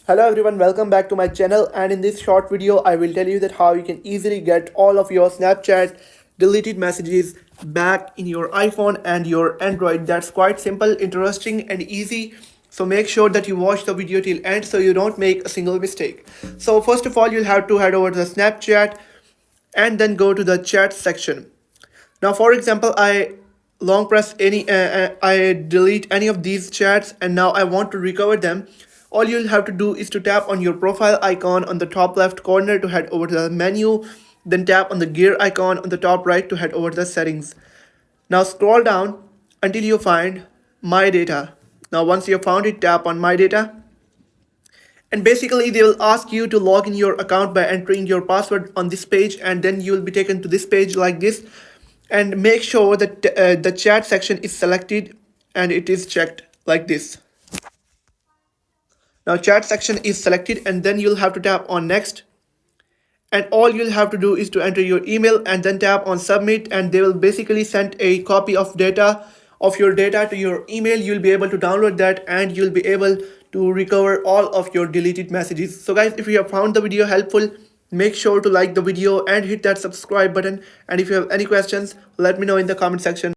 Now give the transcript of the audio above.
Hello everyone, welcome back to my channel, and in this short video I will tell you that how you can easily get all of your Snapchat deleted messages back in your iPhone and your Android. That's quite simple, interesting and easy. So make sure that you watch the video till end so you don't make a single mistake. So first of all, you'll have to head over to the Snapchat and then go to the chat section. Now, for example, I delete any of these chats and now I want to recover them. All you'll have to do is to tap on your profile icon on the top left corner to head over to the menu, then tap on the gear icon on the top right to head over to the settings. Now scroll down until you find my data. Now once you have found it, tap on my data, and basically they will ask you to log in your account by entering your password on this page, and then you will be taken to this page like this. And make sure that the chat section is selected and it is checked like this. Now chat section is selected, and then you'll have to tap on next, and all you'll have to do is to enter your email and then tap on submit, and they will basically send a copy of your data to your email. You'll be able to download that and you'll be able to recover all of your deleted messages. So guys, if you have found the video helpful, make sure to like the video and hit that subscribe button, and if you have any questions, let me know in the comment section.